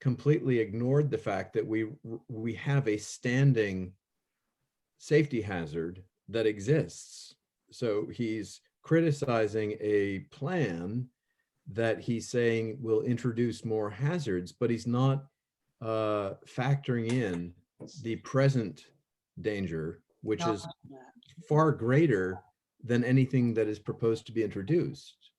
completely ignored the fact that we have a standing safety hazard that exists. So he's criticizing a plan that he's saying will introduce more hazards, but he's not factoring in the present danger, which is far greater than anything that is proposed to be introduced,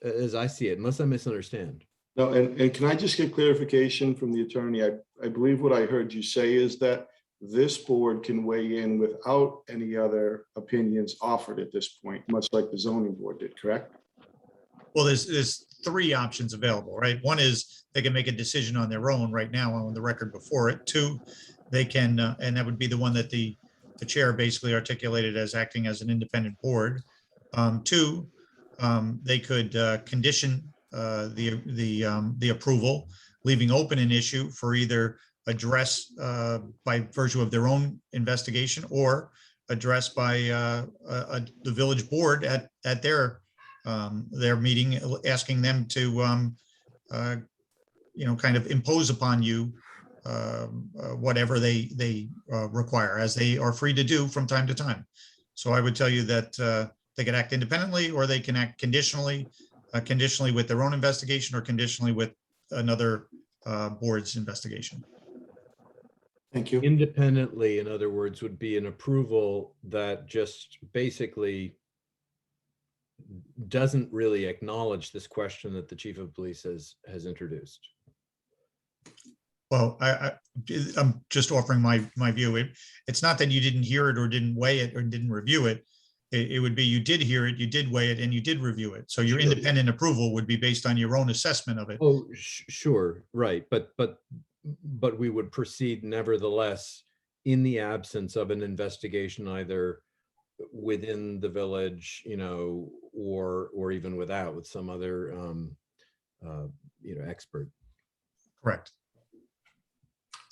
as I see it, unless I misunderstand. No, and can I just get clarification from the attorney? I believe what I heard you say is that this board can weigh in without any other opinions offered at this point, much like the zoning board did, correct? Well, there's three options available, right? One is they can make a decision on their own right now on the record before it. Two, they can, and that would be the one that the chair basically articulated as acting as an independent board. Two, they could condition the approval, leaving open an issue for either address by virtue of their own investigation or addressed by the village board at their meeting, asking them to kind of impose upon you whatever they require, as they are free to do from time to time. So I would tell you that they can act independently, or they can act conditionally with their own investigation, or conditionally with another board's investigation. Thank you. Independently, in other words, would be an approval that just basically doesn't really acknowledge this question that the chief of police has introduced. Well, I'm just offering my view. It's not that you didn't hear it or didn't weigh it or didn't review it. It would be you did hear it, you did weigh it, and you did review it. So your Sure. independent approval would be based on your own assessment of it. Oh, sure, right, but we would proceed nevertheless in the absence of an investigation, either within the village, or even without, with some other expert. Correct.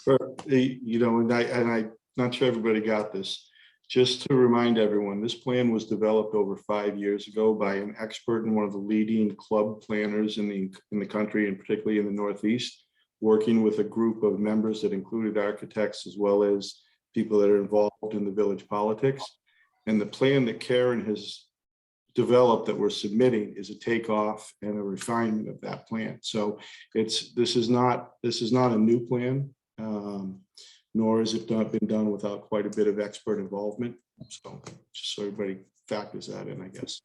And I'm not sure everybody got this. Just to remind everyone, this plan was developed over 5 years ago by an expert and one of the leading club planners in the country, and particularly in the Northeast, working with a group of members that included architects as well as people that are involved in the village politics. And the plan that Karen has developed that we're submitting is a takeoff and a refinement of that plan. So this is not a new plan. Nor has it been done without quite a bit of expert involvement. So just so everybody factors that in, I guess.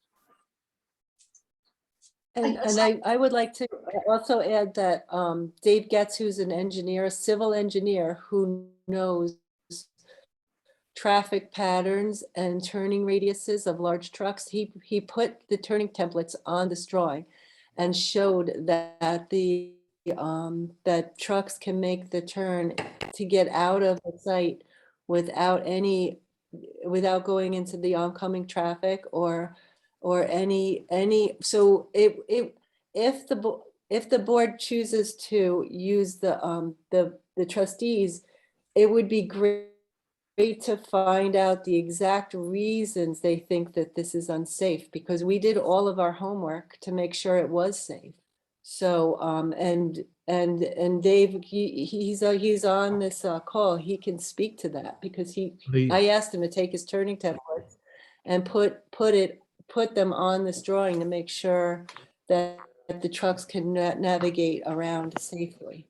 And I would like to also add that Dave Getz, who's an engineer, a civil engineer who knows traffic patterns and turning radiuses of large trucks, he put the turning templates on this drawing and showed that that trucks can make the turn to get out of the site without going into the oncoming traffic or any. So if the board chooses to use the trustees, it would be great to find out the exact reasons they think that this is unsafe, because we did all of our homework to make sure it was safe. So, and Dave, he's on this call. He can speak to that, because I asked him to take his turning templates and put them on this drawing to make sure that the trucks can navigate around safely.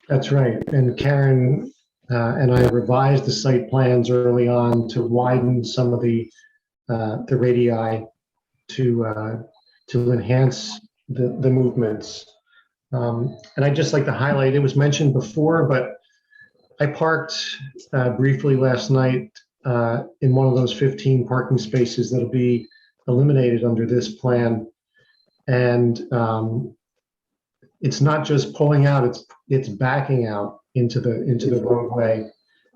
That's right. And Karen and I revised the site plans early on to widen some of the radii to enhance the movements. And I'd just like to highlight, it was mentioned before, but I parked briefly last night in one of those 15 parking spaces that'll be eliminated under this plan. And it's not just pulling out, it's backing out into the roadway,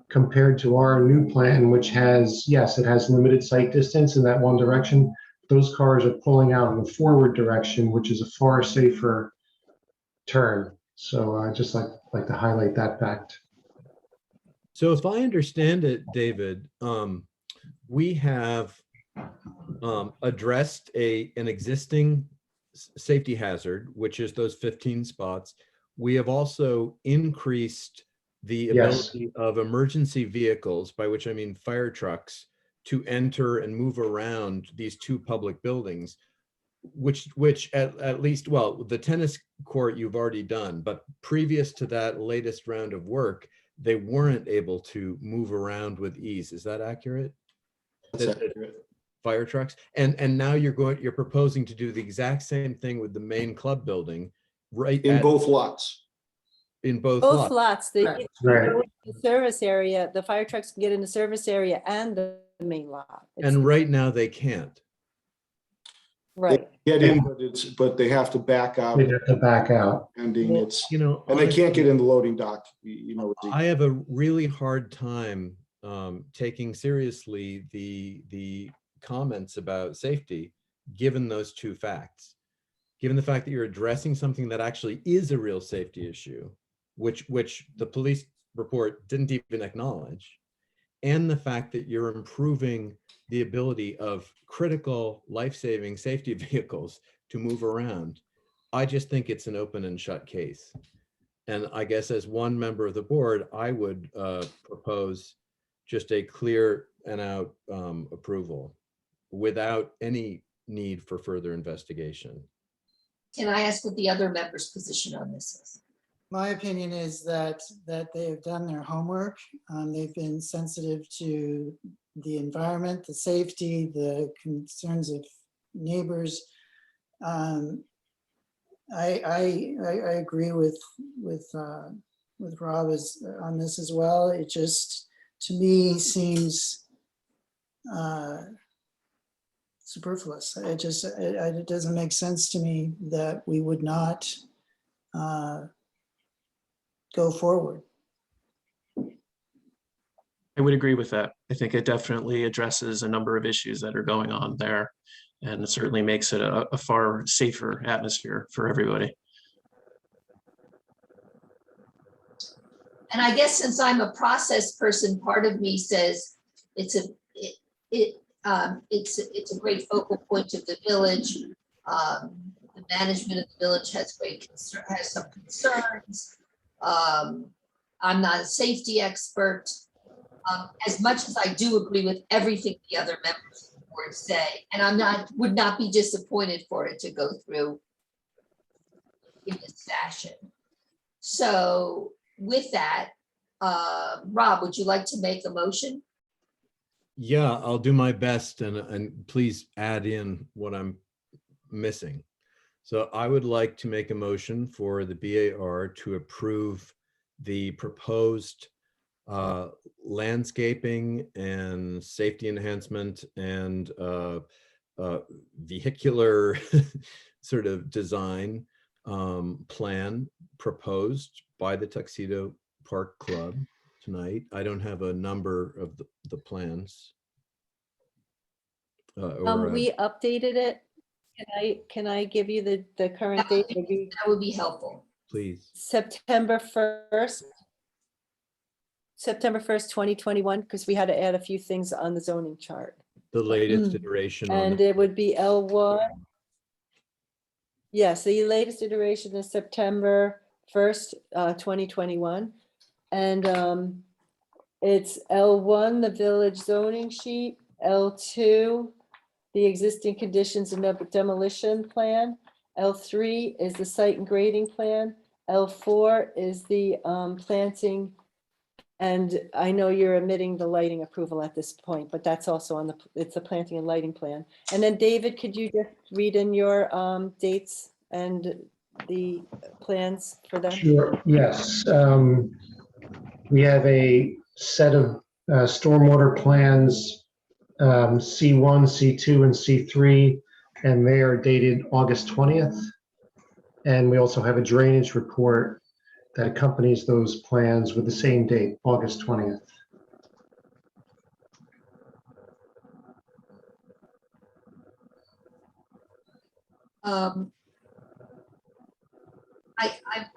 compared to our new plan, which has, yes, it has limited sight distance in that one direction. Those cars are pulling out in the forward direction, which is a far safer turn. So I just like to highlight that fact. So if I understand it, David, we have addressed an existing safety hazard, which is those 15 spots. We have also increased the ability of emergency vehicles, by which I mean fire trucks, to enter and move around these two public buildings, which at least, well, the tennis court you've already done, but previous to that latest round of work, they weren't able to move around with ease. Is that accurate? That's accurate. Fire trucks, and now you're proposing to do the exact same thing with the main club building, right? In both lots. In both Both lots. lots, Right. the service area, the fire trucks can get in the service area and the main lot. And right now they can't. Right. Get in, but they have to back out. They have to back out. Ending it's, You know, and they can't honestly, get in the loading dock. I have a really hard time taking seriously the comments about safety, given those two facts, given the fact that you're addressing something that actually is a real safety issue, which the police report didn't even acknowledge, and the fact that you're improving the ability of critical life-saving safety vehicles to move around, I just think it's an open and shut case. And I guess as one member of the board, I would propose just a clear and out approval without any need for further investigation. Can I ask what the other member's position on this is? My opinion is that they have done their homework. They've been sensitive to the environment, the safety, the concerns of neighbors. I agree with Rob on this as well. It just, to me, seems superfluous. It doesn't make sense to me that we would not go forward. I would agree with that. I think it definitely addresses a number of issues that are going on there, and it certainly makes it a far safer atmosphere for everybody. And I guess since I'm a process person, part of me says it's a great focal point of the village. The management of the village has some concerns. I'm not a safety expert. As much as I do agree with everything the other members of the board say, and would not be disappointed for it to go through in this fashion. So with that, Rob, would you like to make a motion? Yeah, I'll do my best, and please add in what I'm missing. So I would like to make a motion for the BAR to approve the proposed landscaping and safety enhancement and vehicular sort of design plan proposed by the Tuxedo Park Club tonight. I don't have a number of the plans. We updated it. Can I give you the current date? That would be helpful. Please. September 1st, 2021, because we had to add a few things on the zoning chart. The latest iteration. And it would be L1. Yes, the latest iteration is September 1st, 2021. And it's L1, the village zoning sheet, L2, the existing conditions and demolition plan, L3 is the site and grading plan, L4 is the planting. And I know you're omitting the lighting approval at this point, but that's also on it's the planting and lighting plan. And then David, could you just read in your dates and the plans for them? Sure, yes. We have a set of stormwater plans, C1, C2, and C3, and they are dated August 20th. And we also have a drainage report that accompanies those plans with the same date, August 20th.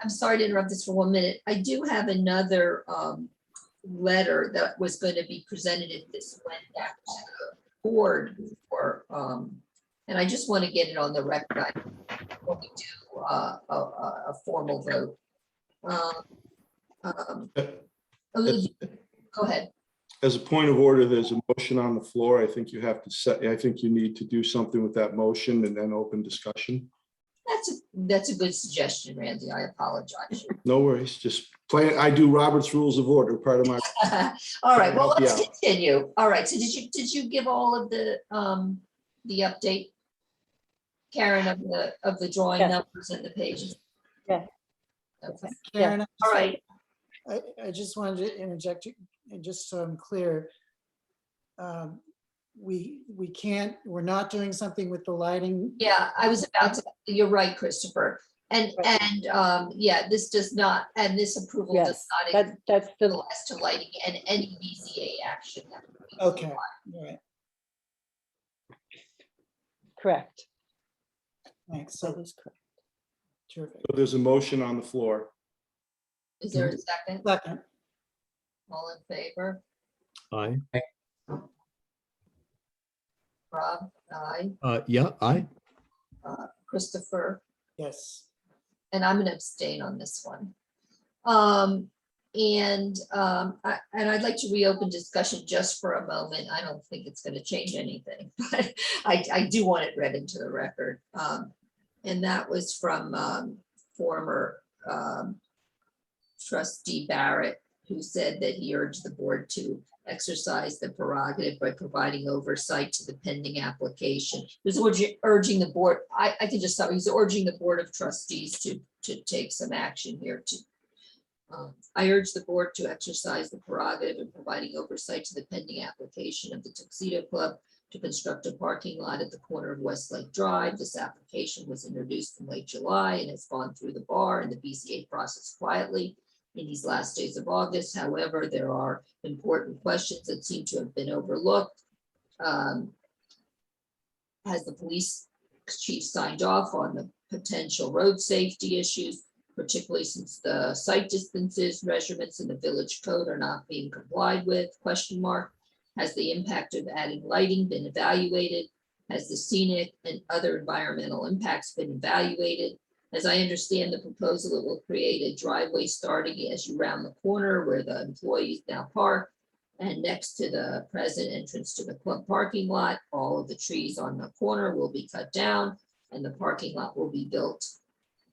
I'm sorry to interrupt this for 1 minute. I do have another letter that was going to be presented at this back to the board for, and I just want to get it on the record when we do a formal vote. Go ahead. As a point of order, there's a motion on the floor. I think you have to set, I think you need to do something with that motion and then open discussion. That's a good suggestion, Randy. I apologize. No worries, just play. I do Robert's Rules of Order, part of my. All right, well, let's Yeah. continue. All right, so did you give all of the update, Karen, of the drawing Yes. numbers and the pages? Yes. Okay, Karen, all right. I just wanted to interject, and just so I'm clear. We can't, we're not doing something with the lighting. Yeah, I was about to, you're right, Christopher. And yeah, this does not, and this approval does Yes, not that's the, as to lighting and any BZA action. that would be Okay, required. all right, correct. thanks. That So is correct. terrific. So there's a motion on the floor. Is there a second? Second, All in favor? Aye. Rob, aye. Yeah, aye. Christopher, Yes. and I'm gonna abstain on this one. And I'd like to reopen discussion just for a moment. I don't think it's gonna change anything, but I do want it read into the record. And that was from former trustee Barrett, who said that he urged the board to exercise the prerogative by providing oversight to the pending application. He was urging the board, I can just tell, he's urging the Board of Trustees to take some action here to. I urge the board to exercise the prerogative in providing oversight to the pending application of the Tuxedo Club to construct a parking lot at the corner of Westlake Drive. This application was introduced in late July and has gone through the bar and the BCA process quietly in these last days of August. However, there are important questions that seem to have been overlooked. Has the police chief signed off on the potential road safety issues, particularly since the site distances, measurements in the village code are not being complied with? ? Has the impact of adding lighting been evaluated? Has the scenic and other environmental impacts been evaluated? As I understand the proposal, it will create a driveway starting as you round the corner where the employees now park, and next to the present entrance to the club parking lot. All of the trees on the corner will be cut down and the parking lot will be built.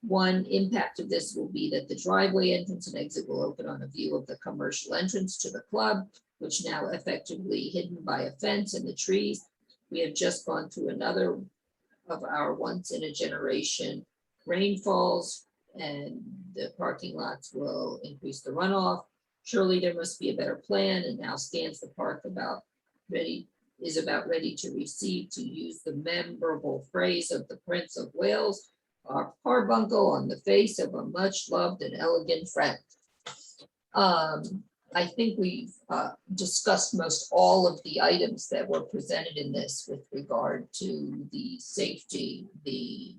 One impact of this will be that the driveway entrance and exit will open on a view of the commercial entrance to the club, which now effectively hidden by a fence and the trees. We have just gone through another of our once in a generation rainfalls, and the parking lots will increase the runoff. Surely there must be a better plan, and now stands the park about ready to receive, to use the memorable phrase of the Prince of Wales, our carbuncle on the face of a much loved and elegant friend. I think we've discussed most all of the items that were presented in this with regard to the safety, the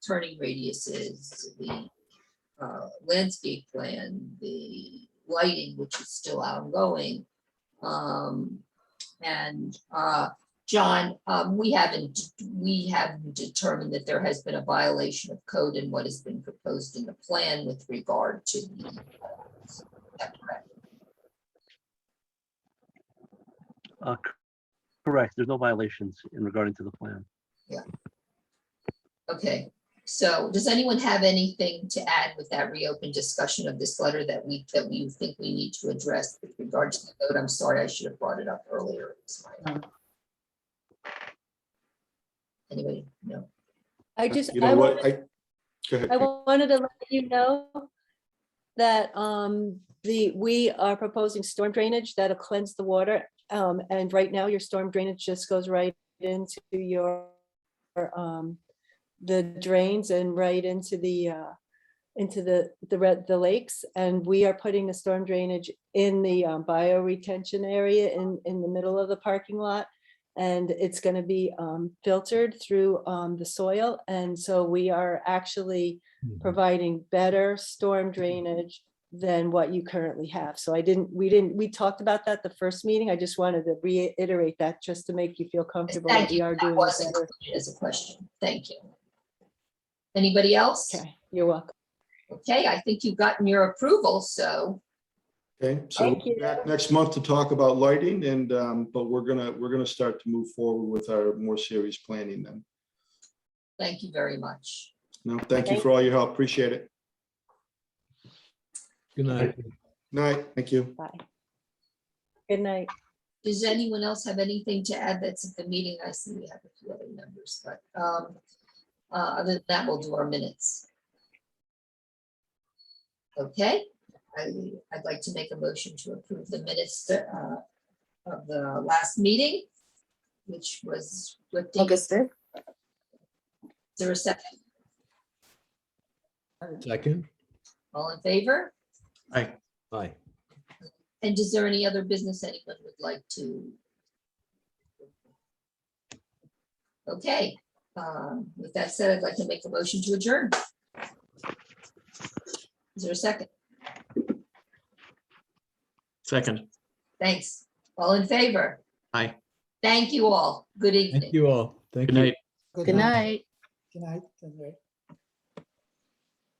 turning radiuses, the landscape plan, the lighting, which is still ongoing. John, we haven't determined that there has been a violation of code in what has been proposed in the plan with regard to the. Is that correct? Correct. There's no violations in regarding to the plan. Yeah. Okay, so does anyone have anything to add with that reopened discussion of this letter that we think we need to address with regard to the code? I'm sorry, I should have brought it up earlier. Anybody? No. I just, You know what? Go ahead. I wanted to let you know that we are proposing storm drainage that'll cleanse the water. And right now your storm drainage just goes right into your the drains and right into the lakes. And we are putting the storm drainage in the bioretention area in the middle of the parking lot. And it's going to be filtered through the soil. And so we are actually providing better storm drainage than what you currently have. So we talked about that the first meeting. I just wanted to reiterate that just to make you feel comfortable that we are doing That was better. included as a question. Thank you. Anybody else? Okay, you're welcome. Okay, I think you've gotten your approval, so. Okay, so we'll Thank be you. back next month to talk about lighting, and but we're gonna start to move forward with our more serious planning then. Thank you very much. No, thank you for all your help. Appreciate it. Good night. Night, thank you. Bye. Good night. Does anyone else have anything to add that's at the meeting? I see we have a few other members, but other than that, we'll do our minutes. Okay, I'd like to make a motion to approve the minutes of the last meeting, which was what date? August 5th. Is there a second? Second. All in favor? Aye. Aye. And is there any other business anyone would like to? Okay, with that said, I'd like to make a motion to adjourn. Is there a second? Second. Thanks. All in favor? Aye. Thank you all. Good evening. Thank you all. Thank Good you. night. Good night. Good night. Good night.